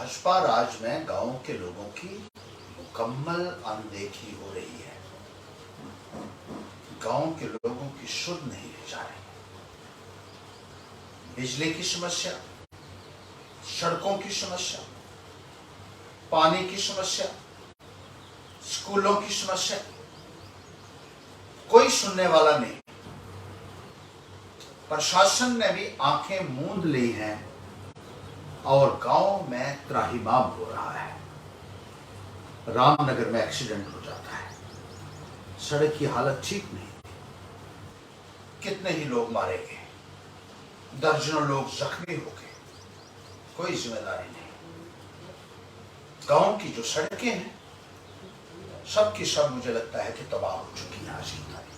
भाजपा राज में गांव के लोगों की मुकम्मल अनदेखी हो रही है। गांव के लोगों की सुध नहीं ली जा रही। बिजली की समस्या, सड़कों की समस्या, पानी की समस्या, स्कूलों की समस्या, कोई सुनने वाला नहीं। प्रशासन ने भी आंखें मूंद ली हैं और गांव में त्राहिमाम हो रहा है। रामनगर में एक्सीडेंट हो जाता है, सड़क की हालत ठीक नहीं, कितने ही लोग मारे गए, दर्जनों लोग जख्मी हो गए, कोई जिम्मेदारी नहीं। गांव की जो सड़कें हैं सबकी सब मुझे लगता है कि तबाह हो चुकी है आज की तारीख।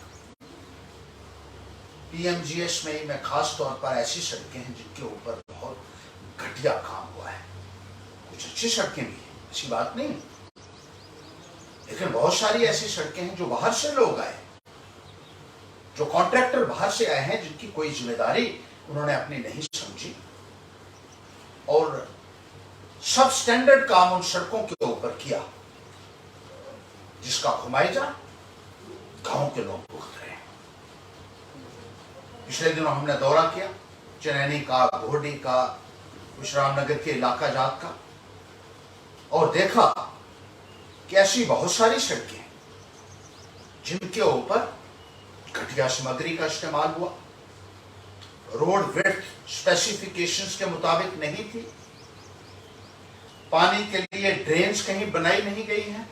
पीएमजीएस में मैं खास तौर पर ऐसी सड़कें हैं जिनके ऊपर बहुत घटिया काम हुआ है। कुछ अच्छी सड़कें भी हैं, ऐसी बात नहीं, लेकिन बहुत सारी ऐसी सड़कें हैं जो बाहर से लोग आए, जो कॉन्ट्रैक्टर बाहर से आए हैं, जिनकी कोई जिम्मेदारी उन्होंने अपनी नहीं समझी और सब स्टैंडर्ड काम उन सड़कों के ऊपर किया, जिसका खुमाइजा गांव के लोग भुगत रहे हैं। पिछले दिनों हमने दौरा किया चनैनी का, घोड़ी का, कुछ रामनगर के इलाका जात का, और देखा कि ऐसी बहुत सारी सड़कें जिनके ऊपर घटिया सामग्री का इस्तेमाल हुआ, रोड विड्थ स्पेसिफिकेशंस के मुताबिक नहीं थी, पानी के लिए ड्रेन्स कहीं बनाई नहीं गई हैं,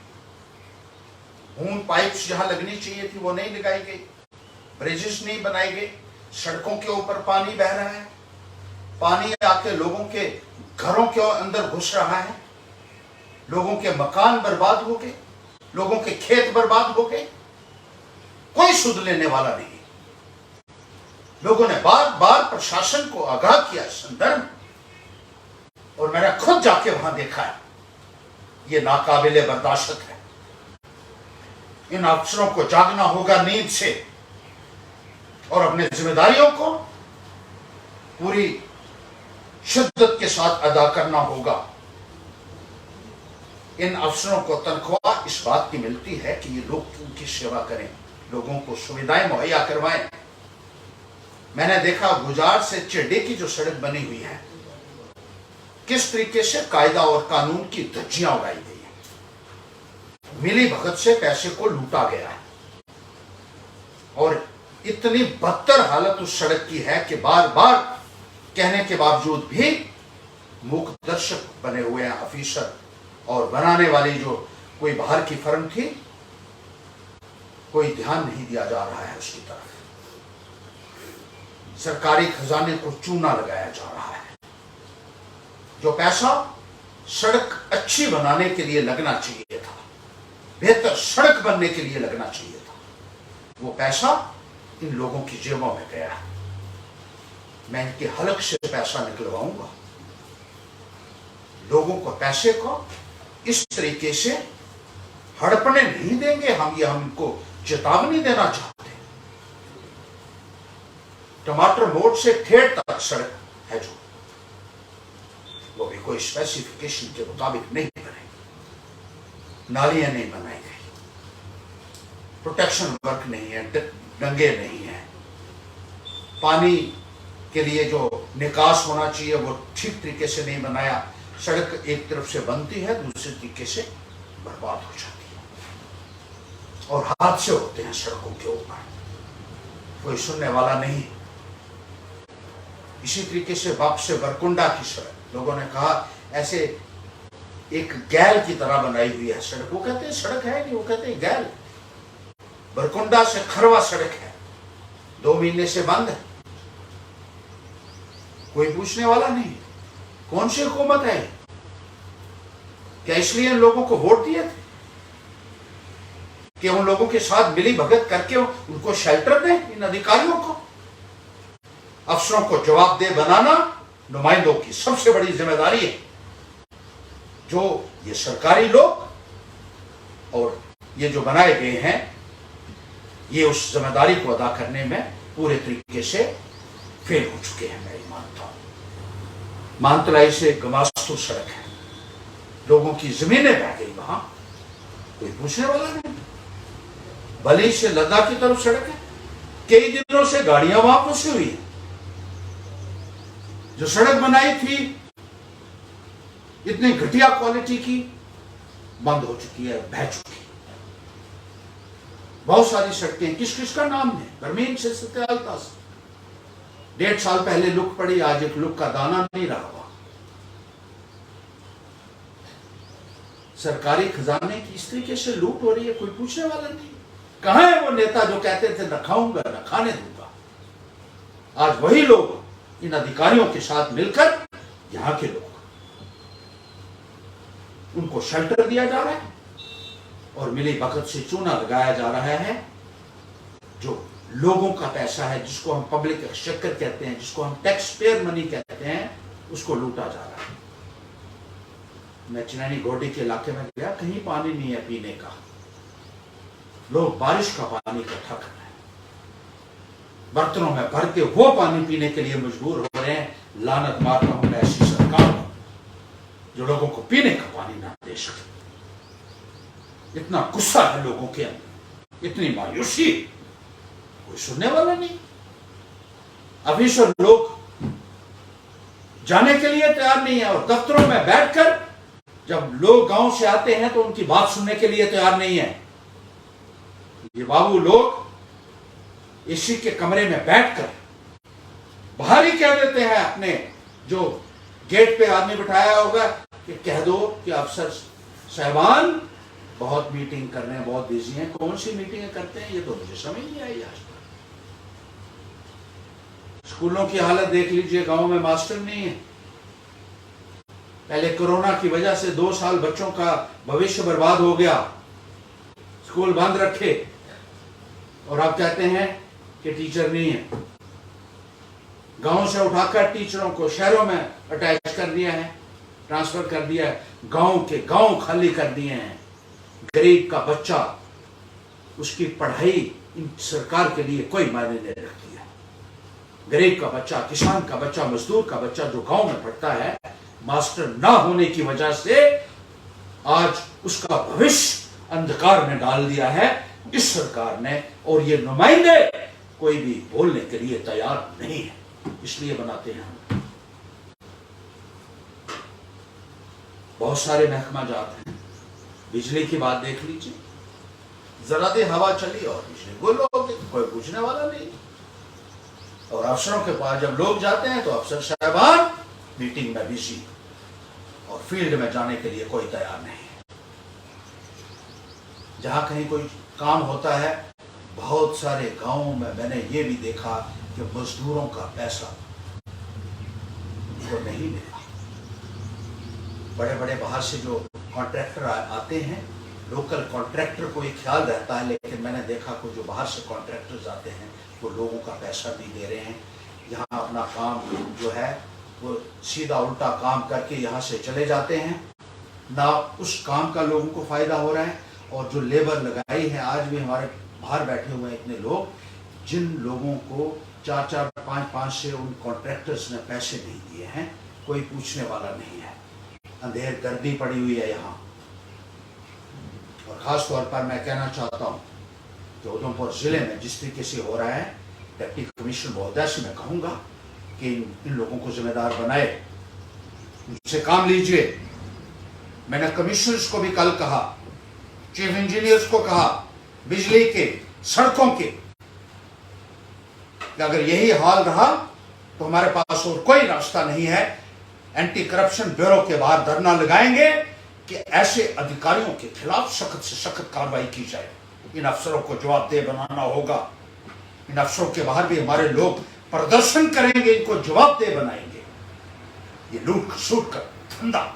बूंद पाइप्स जहां लगनी चाहिए थी वो नहीं लगाई गई, ब्रिजेस नहीं बनाए गए, सड़कों के ऊपर पानी बह रहा है, पानी आके लोगों के घरों के अंदर घुस रहा है, लोगों के मकान बर्बाद हो गए, लोगों के खेत बर्बाद हो गए, कोई सुध लेने वाला नहीं। लोगों ने बार बार प्रशासन को आगाह किया संदर्भ, और मैंने खुद जाके वहां देखा है, ये नाकाबिले बर्दाश्त है। इन अफसरों को जागना होगा नींद से और अपने जिम्मेदारियों को पूरी शिद्दत के साथ अदा करना होगा। इन अफसरों को तनख्वाह इस बात की मिलती है कि ये लोग उनकी सेवा करें, लोगों को सुविधाएं मुहैया करवाएं। मैंने देखा गुजार से चिरडी की जो सड़क बनी हुई है, किस तरीके से कायदा और कानून की धज्जियां उड़ाई गई है, मिली भगत से पैसे को लूटा गया है, और इतनी बदतर हालत उस सड़क की है कि बार बार कहने के बावजूद भी मूक दर्शक बने हुए हैं ऑफिसर, और बनाने वाली जो कोई बाहर की फर्म थी, कोई ध्यान नहीं दिया जा रहा है उसकी तरफ। सरकारी खजाने को चूना लगाया जा रहा है। जो पैसा सड़क अच्छी बनाने के लिए लगना चाहिए था, बेहतर सड़क बनने के लिए लगना चाहिए था, वो पैसा इन लोगों की जेबों में गया है। मैं इनके हलक से पैसा निकलवाऊंगा। लोगों को पैसे को इस तरीके से हड़पने नहीं देंगे हम, ये हम इनको चेतावनी देना चाहते हैं। टमाटर मोड़ से ठेठ तक सड़क है जो, वो भी कोई स्पेसिफिकेशन के मुताबिक नहीं बनेगी, नालियां नहीं बनाई गई, प्रोटेक्शन वर्क नहीं है, डंगे नहीं है, पानी के लिए जो निकास होना चाहिए वो ठीक तरीके से नहीं बनाया। सड़क एक तरफ से बनती है, दूसरे तरीके से बर्बाद हो जाती है, और हादसे होते हैं सड़कों के ऊपर, कोई सुनने वाला नहीं। इसी तरीके से बाप से बरकुंडा की सड़क, लोगों ने कहा ऐसे एक गैल की तरह बनाई हुई है सड़क, वो कहते हैं सड़क है नहीं, वो कहते हैं गैल। बरकुंडा से खरवा सड़क है, 2 महीने से बंद है, कोई पूछने वाला नहीं। कौन सी हुकूमत है? क्या इसलिए इन लोगों को वोट दिए थे कि उन लोगों के साथ मिली भगत करके उनको शेल्टर दें? इन अधिकारियों को, अफसरों को जवाबदेह बनाना नुमाइंदों की सबसे बड़ी जिम्मेदारी है। जो ये सरकारी लोग और ये जो बनाए गए हैं, ये उस जिम्मेदारी को अदा करने में पूरे तरीके से फेल हो चुके हैं। मैं मानता हूं मानतलाई से गमास्तु सड़क है, लोगों की जमीनें बह गई, वहां कोई पूछने वाला नहीं। बली से लद्दाख की तरफ सड़क है, कई दिनों से गाड़ियां वहां फंसी हुई है। जो सड़क बनाई थी इतनी घटिया क्वालिटी की, बंद हो चुकी है, बह चुकी है। बहुत सारी सड़कें, किस किस का नाम है, बरमीन से सत्याल तक 1.5 साल पहले लुक पड़ी, आज एक लुक का दाना नहीं रहा हुआ। सरकारी खजाने की इस तरीके से लूट हो रही है, कोई पूछने वाला नहीं। कहां है वो नेता जो कहते थे न खाऊंगा न खाने दूंगा? आज वही लोग इन अधिकारियों के साथ मिलकर, यहां के लोग, उनको शेल्टर दिया जा रहा है और मिली भगत से चूना लगाया जा रहा है। जो लोगों का पैसा है, जिसको हम पब्लिक एक्सचेकर कहते हैं, जिसको हम टैक्स पेयर मनी कहते हैं, उसको लूटा जा रहा है। मैं चिनैनी गोडी के इलाके में गया, कहीं पानी नहीं है पीने का। लोग बारिश का पानी इकट्ठा कर रहे हैं, बर्तनों में भर के वो पानी पीने के लिए मजबूर हो रहे हैं। लानत मारता हूं मैं ऐसी सरकार को जो लोगों को पीने का पानी ना दे सके। इतना गुस्सा है लोगों के अंदर, इतनी मायूसी, कोई सुनने वाला नहीं। अभी से लोग जाने के लिए तैयार नहीं है, और दफ्तरों में बैठकर जब लोग गांव से आते हैं तो उनकी बात सुनने के लिए तैयार नहीं है। ये बाबू लोग इसी के कमरे में बैठकर बाहर ही कह देते हैं अपने जो गेट पे आदमी बिठाया होगा कि कह दो कि अफसर साहबान बहुत मीटिंग कर रहे हैं, बहुत बिजी हैं। कौन सी मीटिंग करते हैं ये तो मुझे समझ नहीं आई आज तक। स्कूलों की हालत देख लीजिए, गांव में मास्टर नहीं है। पहले कोरोना की वजह से 2 साल बच्चों का भविष्य बर्बाद हो गया, स्कूल बंद रखे, और आप कहते हैं कि टीचर नहीं है। गांव से उठाकर टीचरों को शहरों में अटैच कर दिया है, ट्रांसफर कर दिया है, गांव के गांव खाली कर दिए हैं। गरीब का बच्चा, उसकी पढ़ाई इन सरकार के लिए कोई मायने नहीं रखती है। गरीब का बच्चा, किसान का बच्चा, मजदूर का बच्चा जो गांव में पढ़ता है, मास्टर ना होने की वजह से आज उसका भविष्य अंधकार में डाल दिया है इस सरकार ने। और ये नुमाइंदे कोई भी बोलने के लिए तैयार नहीं है, इसलिए बनाते हैं हम। बहुत सारे महकमा जात हैं। बिजली की बात देख लीजिए, जरा दे हवा चली और बिजली गुल हो गई, कोई पूछने वाला नहीं। और अफसरों के पास जब लोग जाते हैं तो अफसर साहबान मीटिंग में बिजी, और फील्ड में जाने के लिए कोई तैयार नहीं है। जहां कहीं कोई काम होता है, बहुत सारे गांवों में मैंने ये भी देखा कि मजदूरों का पैसा उनको नहीं मिला। बड़े बड़े बाहर से जो कॉन्ट्रैक्टर आते हैं, लोकल कॉन्ट्रैक्टर को एक ख्याल रहता है, लेकिन मैंने देखा कि जो बाहर से कॉन्ट्रैक्टर्स आते हैं वो लोगों का पैसा नहीं दे रहे हैं। यहाँ अपना काम जो है वो सीधा उल्टा काम करके यहाँ से चले जाते हैं, ना उस काम का लोगों को फायदा हो रहा है। और जो लेबर लगाई है, आज भी हमारे बाहर बैठे हुए हैं इतने लोग, जिन लोगों को 4-4, 5-5 से उन कॉन्ट्रैक्टर्स ने पैसे नहीं दिए हैं, कोई पूछने वाला नहीं है। अंधेर गर्दी पड़ी हुई है यहाँ। और खास तौर पर मैं कहना चाहता हूँ कि उधमपुर जिले में जिस तरीके से हो रहा है, डिप्टी कमिश्नर महोदय से मैं कहूँगा कि इन लोगों को जिम्मेदार बनाए, उनसे काम लीजिए। मैंने कमिश्नर्स को भी कल कहा, चीफ इंजीनियर्स को कहा, बिजली के, सड़कों के, कि अगर यही हाल रहा तो हमारे पास और कोई रास्ता नहीं है। एंटी करप्शन ब्यूरो के बाहर धरना लगाएंगे कि ऐसे अधिकारियों के खिलाफ सख्त से सख्त कार्रवाई की जाए। इन अफसरों को जवाबदेह बनाना होगा। इन अफसरों के बाहर भी हमारे लोग प्रदर्शन करेंगे, इनको जवाबदेह बनाएंगे। ये लूट खसूट का धंधा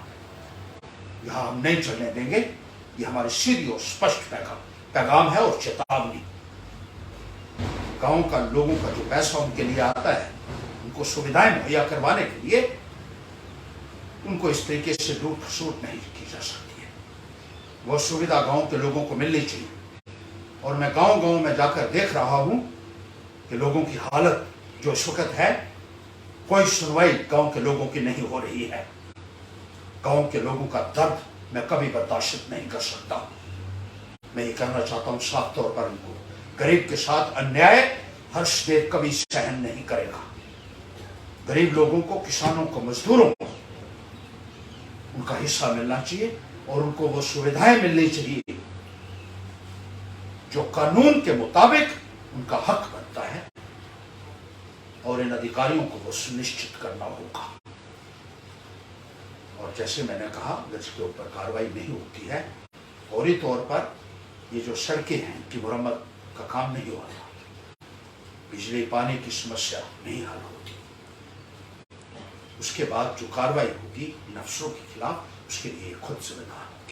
यहां हम नहीं चलने देंगे। ये हमारी सीधी और स्पष्ट पैगाम है और चेतावनी। गांव का लोगों का जो पैसा उनके लिए आता है, उनको सुविधाएं मुहैया करवाने के लिए, उनको इस तरीके से लूट खसूट नहीं की जा सकती है। वो सुविधा गांव के लोगों को मिलनी चाहिए। और मैं गांव-गांव में जाकर देख रहा हूं कि लोगों की हालत जो इस वक्त है, कोई सुनवाई गांव के लोगों की नहीं हो रही है। गांव के लोगों का दर्द मैं कभी बर्दाश्त नहीं कर सकता। मैं ये कहना चाहता हूं साफ तौर पर, उनको गरीब के साथ अन्याय हर्षदेव कभी सहन नहीं करेगा। गरीब लोगों को, किसानों को, मजदूरों को उनका हिस्सा मिलना चाहिए और उनको वो सुविधाएं मिलनी चाहिए जो कानून के मुताबिक उनका हक बनता है, और इन अधिकारियों को वो सुनिश्चित करना होगा। और जैसे मैंने कहा, अगर इसके ऊपर कार्रवाई नहीं होती है, फौरी तौर पर ये जो सड़कें हैं इनकी मुरम्मत का काम नहीं हो रहा, बिजली पानी की समस्या नहीं हल होती, उसके बाद जो कार्रवाई होगी इन अफसरों के खिलाफ, उसके लिए खुद जिम्मेदार होगी।